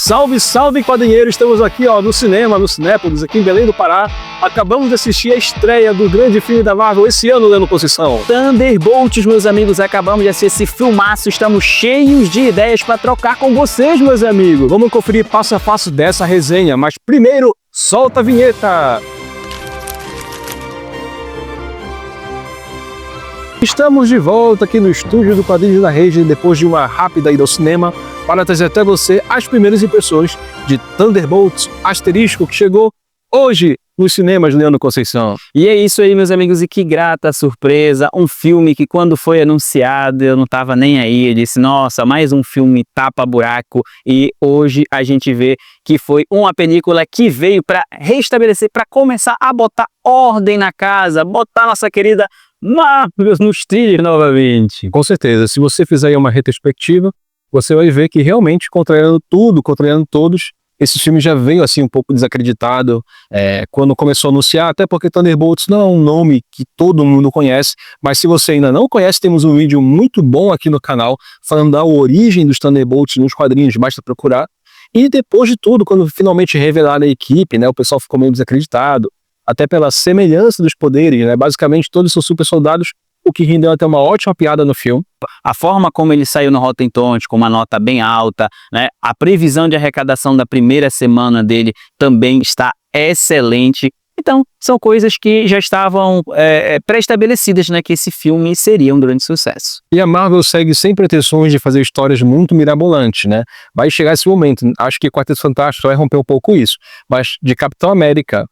Salve, salve, quadrinheiros! Estamos aqui no cinema, no Cinépolis, aqui em Belém do Pará. Acabamos de assistir a estreia do grande filme da Marvel esse ano, Leandro Conceição. Thunderbolts, meus amigos, acabamos de assistir esse filmaço. Estamos cheios de ideias para trocar com vocês, meus amigos. Vamos conferir passo a passo dessa resenha, mas primeiro, solta a vinheta! Estamos de volta aqui no estúdio do Quadrinhos da Rede, depois de uma rápida ida ao cinema, para trazer até você as primeiras impressões de Thunderbolts Asterisco, que chegou hoje nos cinemas, Leandro Conceição. E é isso aí, meus amigos, e que grata surpresa, um filme que quando foi anunciado eu não tava nem aí, eu disse, nossa, mais um filme tapa-buraco, e hoje a gente vê que foi uma película que veio para restabelecer, para começar a botar ordem na casa, botar nossa querida Marvel nos trilhos novamente. Com certeza, se você fizer aí uma retrospectiva, você vai ver que realmente, contrariando tudo, contrariando todos, esse filme já veio assim um pouco desacreditado quando começou a anunciar, até porque Thunderbolts não é um nome que todo mundo conhece, mas se você ainda não conhece, temos um vídeo muito bom aqui no canal, falando da origem dos Thunderbolts nos quadrinhos, basta procurar. E depois de tudo, quando finalmente revelaram a equipe, o pessoal ficou meio desacreditado, até pela semelhança dos poderes, basicamente todos são super soldados, o que rendeu até uma ótima piada no filme. A forma como ele saiu no Rotten Tomatoes, com uma nota bem alta, a previsão de arrecadação da primeira semana dele também está excelente. Então, são coisas que já estavam pré-estabelecidas, que esse filme seria um grande sucesso. E a Marvel segue sem pretensões de fazer histórias muito mirabolantes, Vai chegar esse momento, acho que Quarteto Fantástico vai romper um pouco isso, mas de Capitão América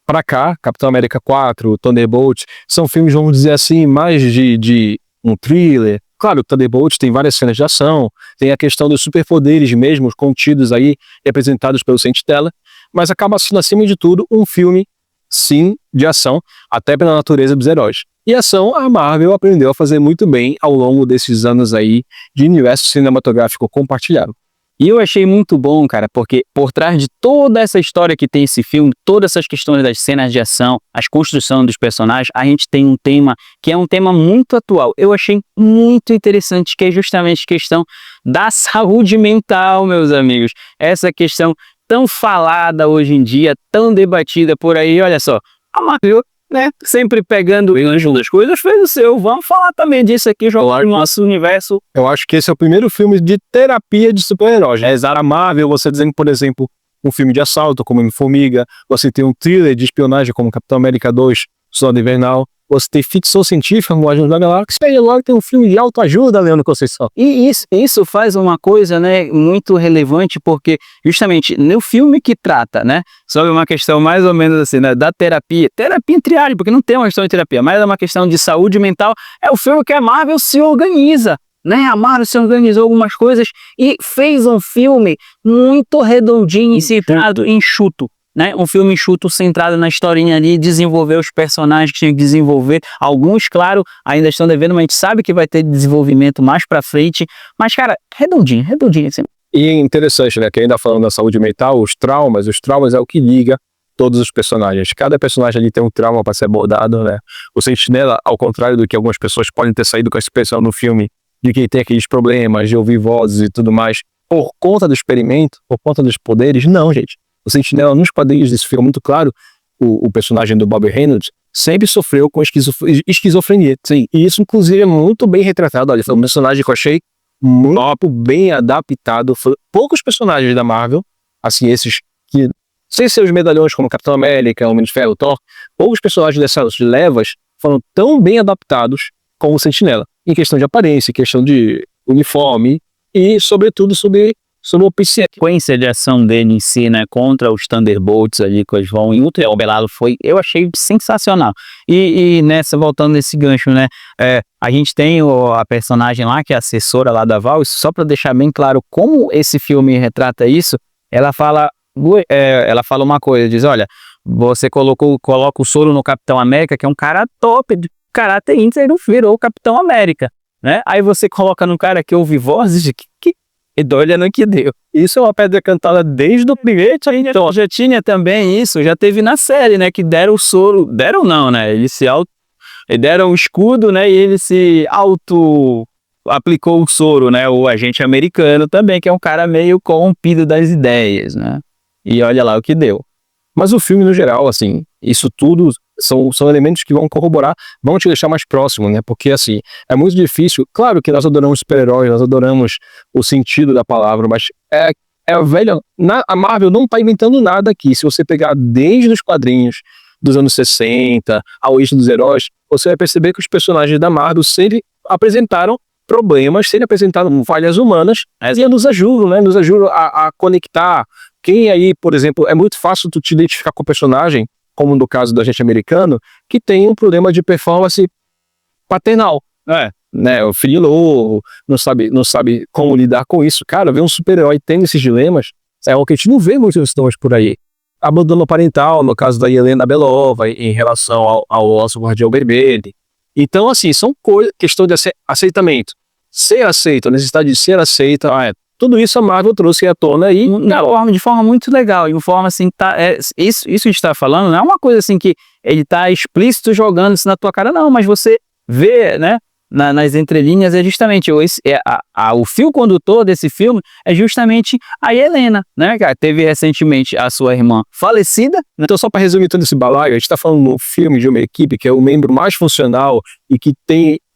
para cá, Capitão América 4, Thunderbolts, são filmes, vamos dizer assim, mais de um thriller. Claro, o Thunderbolts tem várias cenas de ação, tem a questão dos superpoderes mesmo, contidos aí, representados pelo Sentinela, mas acaba sendo, acima de tudo, um filme, sim, de ação, até pela natureza dos heróis. E ação, a Marvel aprendeu a fazer muito bem ao longo desses anos aí de universo cinematográfico compartilhado. E eu achei muito bom, cara, porque por trás de toda essa história que tem esse filme, todas essas questões das cenas de ação, as construções dos personagens, a gente tem um tema que é um tema muito atual. Eu achei muito interessante, que é justamente a questão da saúde mental, meus amigos. Essa questão tão falada hoje em dia, tão debatida por aí, olha só, a Marvel, sempre pegando o anjo das coisas, fez o seu. Vamos falar também disso aqui, jogar no nosso universo. Eu acho que esse é o primeiro filme de terapia de super-heróis. A Marvel, você dizendo, por exemplo, um filme de assalto, como Homem-Formiga, você tem um thriller de espionagem, como Capitão América 2, Soldado Invernal, você tem ficção científica, como Guardiões da Galáxia, e logo tem um filme de autoajuda, Leandro Conceição. E isso faz uma coisa, muito relevante, porque justamente no filme que trata, sobre uma questão mais ou menos assim, da terapia entre aspas, porque não tem uma questão de terapia, mas é uma questão de saúde mental, é o filme que a Marvel se organiza. A Marvel se organizou algumas coisas e fez um filme muito redondinho e centrado, enxuto. Um filme enxuto, centrado na historinha ali, desenvolver os personagens que tinha que desenvolver. Alguns, claro, ainda estão devendo, mas a gente sabe que vai ter desenvolvimento mais pra frente. Mas, cara, redondinho assim. E é interessante, que ainda falando da saúde mental, os traumas é o que liga todos os personagens. Cada personagem ali tem um trauma para ser abordado, O Sentinela, ao contrário do que algumas pessoas podem ter saído com essa expressão no filme, de quem tem aqueles problemas de ouvir vozes e tudo mais, por conta do experimento, por conta dos poderes, não, gente. O Sentinela, nos quadrinhos, isso fica muito claro, o personagem do Bobby Reynolds sempre sofreu com esquizofrenia. Sim, e isso, inclusive, é muito bem retratado. Olha, foi um personagem que eu achei muito bem adaptado. Poucos personagens da Marvel, assim, esses que, sem ser os medalhões como Capitão América, Homem de Ferro, Thor, poucos personagens dessas levas foram tão bem adaptados como o Sentinela. Em questão de aparência, em questão de uniforme e, sobretudo, sobre a sequência de ação dele em si, contra os Thunderbolts ali, que eles vão em Ultra Belado, eu achei sensacional. E nessa, voltando nesse gancho, a gente tem a personagem lá, que é a assessora lá da Val, só para deixar bem claro como esse filme retrata isso, ela fala uma coisa, diz, olha, você coloca o soro no Capitão América, que é um cara top, de caráter íntegro, virou o Capitão América, Aí você coloca no cara que ouve vozes, e doida no que deu. Isso é uma pedra cantada desde o primeiro. Então, já tinha também isso, já teve na série, que deram o soro, deram não, eles deram o escudo, e ele se aplicou o soro, né? O agente americano também, que é um cara meio corrompido das ideias, né? E olha lá o que deu. Mas o filme, no geral, assim, isso tudo são elementos que vão corroborar, vão te deixar mais próximo, né? Porque, assim, é muito difícil. Claro que nós adoramos super-heróis, nós adoramos o sentido da palavra, mas velho, a Marvel não tá inventando nada aqui. Se você pegar desde os quadrinhos dos anos 60, a origem dos heróis, você vai perceber que os personagens da Marvel sempre apresentaram problemas, sempre apresentaram falhas humanas, e nos ajudam, né? Nos ajudam a conectar. Quem aí, por exemplo, é muito fácil tu te identificar com o personagem, como no caso do agente americano, que tem um problema de performance paternal, né? O filho louco, não sabe como lidar com isso. Cara, ver um super-herói tendo esses dilemas é algo que a gente não vê muitos filmes por aí. Abandono parental, no caso da Helena Belova, em relação ao Nosso Guardião Vermelho. Então, assim, são questão de aceitamento. Ser aceito, a necessidade de ser aceita, tudo isso a Marvel trouxe à tona aí. De forma muito legal, de uma forma assim, isso que a gente tá falando não é uma coisa assim que ele tá explícito jogando isso na tua cara, não, mas você vê, né, nas entrelinhas, é justamente o fio condutor desse filme é justamente a Helena, né, cara? Teve recentemente a sua irmã falecida, né? Então, só para resumir todo esse balaio, a gente tá falando no filme de uma equipe que é o membro mais funcional e que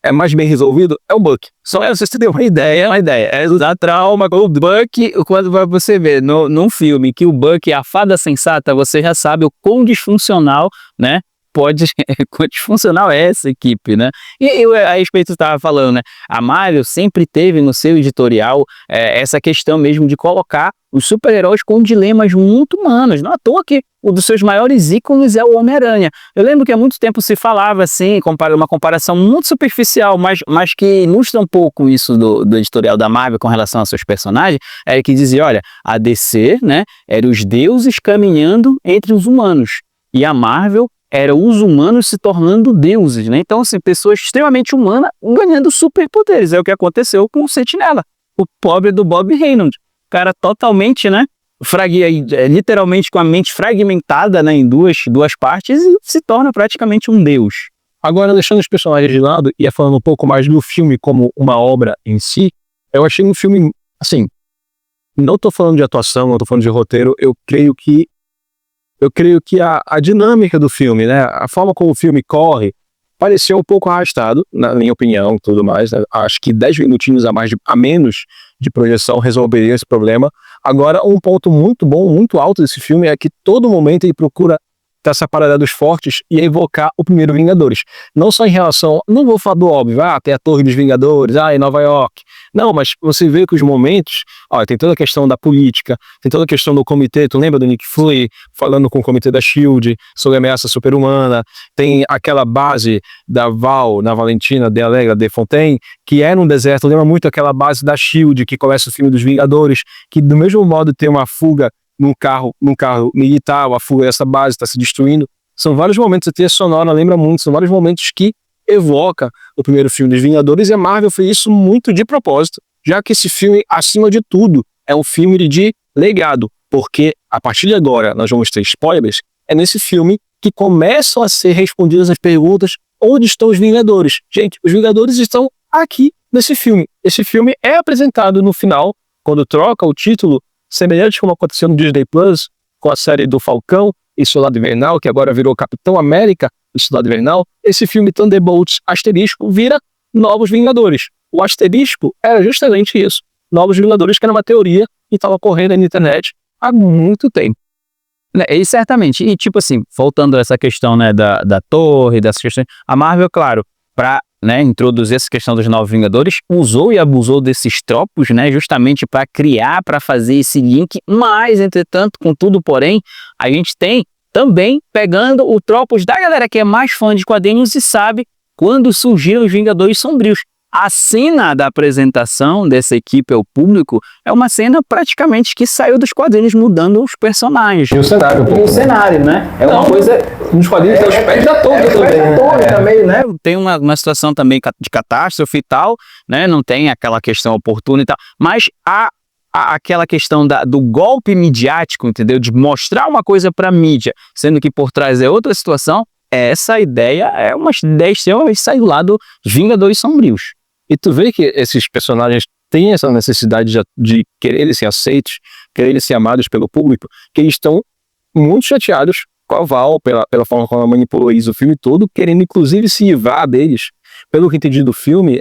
é mais bem resolvido, é o Buck. Só você ter uma ideia, é usar trauma com o Buck, quando você vê num filme que o Buck é a fada sensata, você já sabe o quão disfuncional, né? Quão disfuncional é essa equipe, né? E a respeito, estava falando, né? A Marvel sempre teve no seu editorial essa questão mesmo de colocar os super-heróis com dilemas muito humanos. Não à toa que um dos seus maiores ícones é o Homem-Aranha. Eu lembro que há muito tempo se falava assim, uma comparação muito superficial, mas que ilustra um pouco isso do editorial da Marvel com relação aos seus personagens, que dizia, olha, a DC, né, era os deuses caminhando entre os humanos, e a Marvel era os humanos se tornando deuses, né? Então, assim, pessoas extremamente humanas ganhando superpoderes. É o que aconteceu com o Sentinela, o pobre do Bob Reynolds. O cara totalmente, né? Literalmente com a mente fragmentada, né, em duas partes, e se torna praticamente um deus. Agora, deixando os personagens de lado e falando um pouco mais do filme como uma obra em si, eu achei um filme, assim, não tô falando de atuação, não tô falando de roteiro, eu creio que a dinâmica do filme, né, a forma como o filme corre, pareceu um pouco arrastado, na minha opinião, tudo mais, né? Acho que 10 minutinhos a menos de projeção resolveria esse problema. Agora, um ponto muito bom, muito alto desse filme é que todo momento ele procura estar separado dos fortes e evocar o primeiro Vingadores. Não só em relação, não vou falar do óbvio, tem a Torre dos Vingadores, em Nova York. Não, mas você vê que os momentos, tem toda a questão da política, tem toda a questão do comitê, tu lembra do Nick Fury falando com o comitê da SHIELD sobre a ameaça super-humana, tem aquela base da Val, na Valentina de Allegra de Fontaine, que é num deserto, lembra muito aquela base da SHIELD, que começa o filme dos Vingadores, que do mesmo modo tem uma fuga num carro militar, a fuga dessa base está se destruindo. São vários momentos, a trilha sonora lembra muito, são vários momentos que evoca o primeiro filme dos Vingadores, e a Marvel fez isso muito de propósito, já que esse filme, acima de tudo, é um filme de legado, porque a partir de agora, nós vamos ter spoilers, é nesse filme que começam a ser respondidas as perguntas: onde estão os Vingadores? Gente, os Vingadores estão aqui nesse filme. Esse filme é apresentado no final, quando troca o título, semelhante como aconteceu no Disney Plus, com a série do Falcão e Soldado Invernal, que agora virou Capitão América e Soldado Invernal. Esse filme Thunderbolts ** vira Novos Vingadores. O asterisco era justamente isso. Novos Vingadores, que era uma teoria e estava correndo aí na internet há muito tempo. E certamente, e tipo assim, voltando a essa questão, né, da torre, dessas questões, a Marvel, claro, para, né, introduzir essa questão dos Novos Vingadores, usou e abusou desses tropos, né, justamente para criar, para fazer esse link, mas, entretanto, contudo, porém, a gente tem também pegando o tropos da galera que é mais fã de quadrinhos e sabe quando surgiram os Vingadores Sombrios. A cena da apresentação dessa equipe ao público é uma cena praticamente que saiu dos quadrinhos, mudando os personagens. E o cenário, né? É uma coisa... Nos quadrinhos tem os pés da torre também, né? Tem uma situação também de catástrofe e tal, né? Não tem aquela questão oportuna e tal, mas aquela questão do golpe midiático, entendeu? De mostrar uma coisa para mídia, sendo que por trás é outra situação. Essa ideia é uma ideia extremamente saiu lá dos Vingadores Sombrios. E tu vê que esses personagens têm essa necessidade de quererem ser aceitos, quererem ser amados pelo público, que eles estão muito chateados com a Val, pela forma como ela manipulou isso o filme todo, querendo inclusive se livrar deles. Pelo que entendi do filme,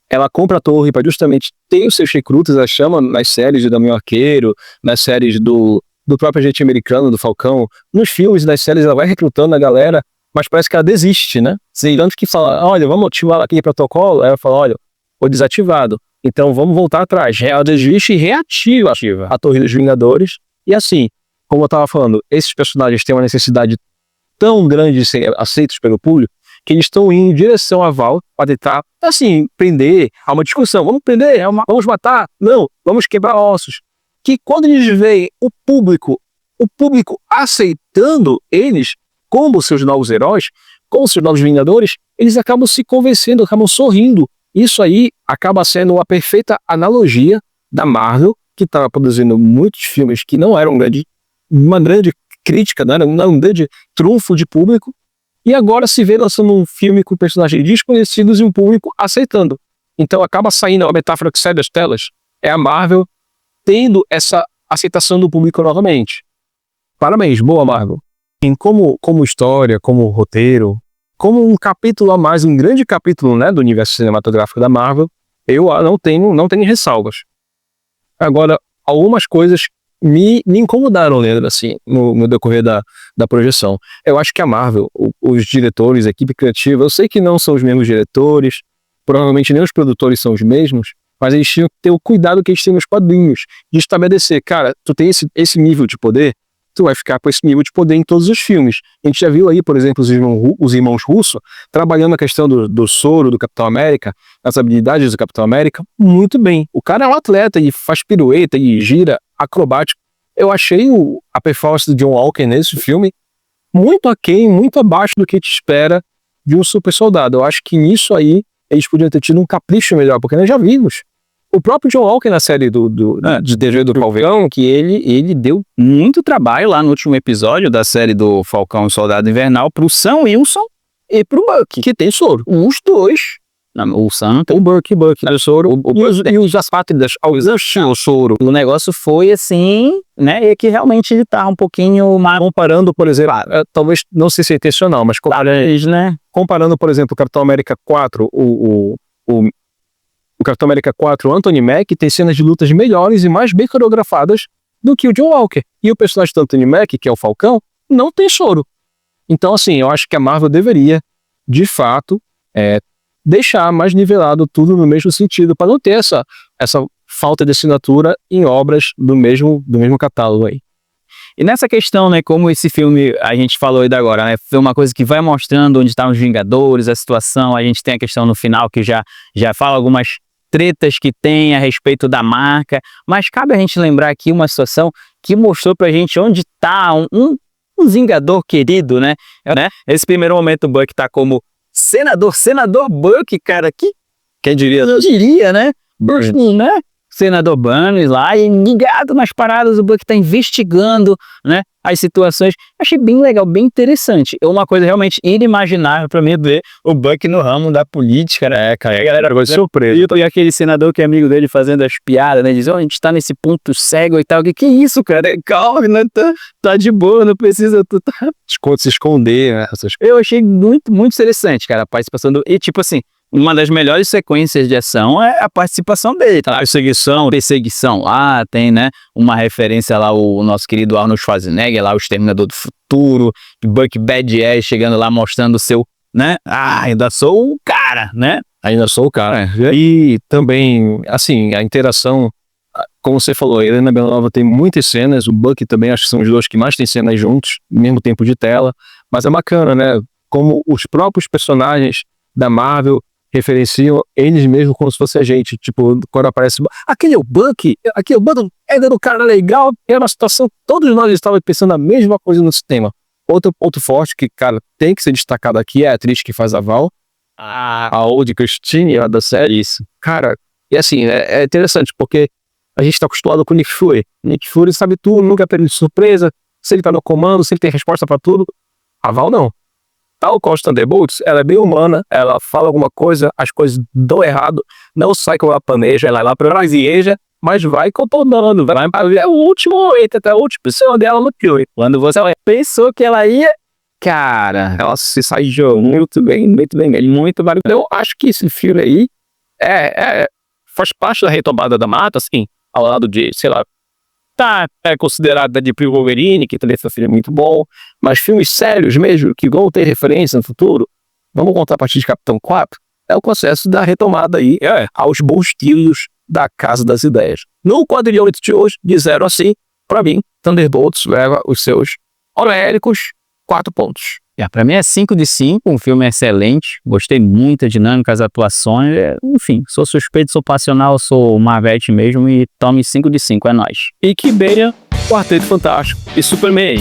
ela compra a torre para justamente ter os seus recrutas, ela chama nas séries de Gavião Arqueiro, nas séries do próprio agente americano, do Falcão, nos filmes e nas séries ela vai recrutando a galera, mas parece que ela desiste, né? Tanto que fala, olha, vamos ativar aqui o protocolo, ela fala, olha, foi desativado, então vamos voltar atrás. Ela desiste e reativa a Torre dos Vingadores, e assim, como eu tava falando, esses personagens têm uma necessidade tão grande de serem aceitos pelo público, que eles estão indo em direção a Val para tentar, assim, prender, há uma discussão, vamos prender, vamos matar, não, vamos quebrar ossos. Que quando eles veem o público aceitando eles como seus novos heróis, como seus novos Vingadores, eles acabam se convencendo, acabam sorrindo. Isso aí acaba sendo uma perfeita analogia da Marvel, que estava produzindo muitos filmes que não eram uma grande crítica, não era um grande trunfo de público, e agora se vê lançando um filme com personagens desconhecidos e um público aceitando. Então acaba saindo, a metáfora que sai das telas é a Marvel tendo essa aceitação do público novamente. Parabéns, boa Marvel. E como história, como roteiro, como um capítulo a mais, um grande capítulo, né, do universo cinematográfico da Marvel, eu não tenho ressalvas. Agora, algumas coisas me incomodaram, Leandro, assim, no decorrer da projeção. Eu acho que a Marvel, os diretores, a equipe criativa, eu sei que não são os mesmos diretores, provavelmente nem os produtores são os mesmos, mas eles tinham que ter o cuidado que eles têm nos quadrinhos, de estabelecer, cara, tu tem esse nível de poder, tu vai ficar com esse nível de poder em todos os filmes. A gente já viu aí, por exemplo, os irmãos Russo trabalhando a questão do soro do Capitão América, as habilidades do Capitão América, muito bem. O cara é um atleta e faz pirueta e gira acrobático. Eu achei a performance do John Walker nesse filme muito aquém, muito abaixo do que te espera de um super soldado. Eu acho que nisso aí eles podiam ter tido um capricho melhor, porque nós já vimos o próprio John Walker na série de TV do Falcão, que ele deu muito trabalho lá no último episódio da série do Falcão e Soldado Invernal pro Sam Wilson e pro Bucky, que tem soro. Os dois. O Sam, o Bucky, o soro, e os Aspátridas, o soro. O negócio foi assim, né, e que realmente ele tá um pouquinho mais... Comparando, por exemplo, talvez não sei se é intencional, mas comparando, por exemplo, o Capitão América 4, o Capitão América 4, Anthony Mack, tem cenas de lutas melhores e mais bem coreografadas do que o John Walker. E o personagem do Anthony Mack, que é o Falcão, não tem soro. Então, assim, eu acho que a Marvel deveria, de fato, deixar mais nivelado tudo no mesmo sentido, para não ter essa falta de assinatura em obras do mesmo catálogo aí. E nessa questão, né, como esse filme, a gente falou ainda agora, né, foi uma coisa que vai mostrando onde estão os Vingadores, a situação, a gente tem a questão no final que já fala algumas tretas que tem a respeito da marca, mas cabe a gente lembrar aqui uma situação que mostrou pra gente onde tá um Vingador querido, né? Esse primeiro momento o Buck tá como senador Buck, cara, quem diria? Eu diria, né? Né? Senador Burns lá, e ligado nas paradas, o Buck tá investigando, né, as situações. Achei bem legal, bem interessante. É uma coisa realmente inimaginável pra mim ver o Buck no ramo da política, né, cara? A galera ficou surpresa. E aquele senador que é amigo dele fazendo as piadas, né, dizendo, a gente tá nesse ponto cego e tal. Que isso, cara? Calma, né? Tá de boa, não precisa... se esconder, né? Eu achei muito, muito interessante, cara, a participação do... E tipo assim, uma das melhores sequências de ação é a participação dele, tá? Perseguição lá, tem, né, uma referência lá, o nosso querido Arnold Schwarzenegger, lá, o Exterminador do Futuro, Buck Badass chegando lá mostrando o seu, né, ainda sou o cara, né? Ainda sou o cara. E também, assim, a interação, como você falou, a Helena Belova tem muitas cenas, o Buck também, acho que são os dois que mais tem cenas juntos, mesmo tempo de tela, mas é bacana, né, como os próprios personagens da Marvel referenciam eles mesmos como se fosse a gente, tipo, quando aparece aquele é o Bucky, é do cara legal, é uma situação, todos nós estávamos pensando a mesma coisa no sistema. Outro ponto forte que, cara, tem que ser destacado aqui é a atriz que faz a Val, a Old Christine, a da série, isso. Cara, e assim, é interessante, porque a gente tá acostumado com o Nick Fury. Nick Fury sabe tudo, nunca perde de surpresa, se ele tá no comando, se ele tem resposta pra tudo. A Val não. Tal qual os Thunderbolts, ela é bem humana, ela fala alguma coisa, as coisas dão errado, não sai como ela planeja, ela é lá planeja, mas vai contornando, vai para o último momento, até a última pessoa dela no filme. Quando você pensou que ela ia, cara, Ela se sai de muito bem, muito barulho. Eu acho que esse filme aí faz parte da retomada da Marta, assim, ao lado de, sei lá, é considerado da de Wolverine, que também foi um filme muito bom, mas filmes sérios mesmo, que vão ter referência no futuro, vamos contar a partir de Capitão 4, é o processo da retomada aí, aos bons tiros da Casa das Ideias. No quadrilhômetro de hoje, de 0 a 100, pra mim, Thunderbolts leva os seus honréricos 4 pontos. Pra mim é 5 de 5, um filme excelente, gostei muito da dinâmica, as atuações, enfim, sou suspeito, sou passional, sou Marvete mesmo e tome 5 de 5, é nóis. E que beira Quarteto Fantástico e Superman.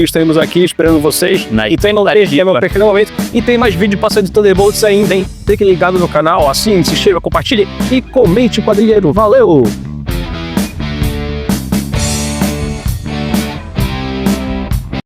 Estaremos aqui esperando vocês. E tem energia, meu pequeno momento. E tem mais vídeo passando de Thunderbolts ainda, hein? Fique ligado no canal, assim, se inscreva, compartilhe e comente, quadrilheiro. Valeu!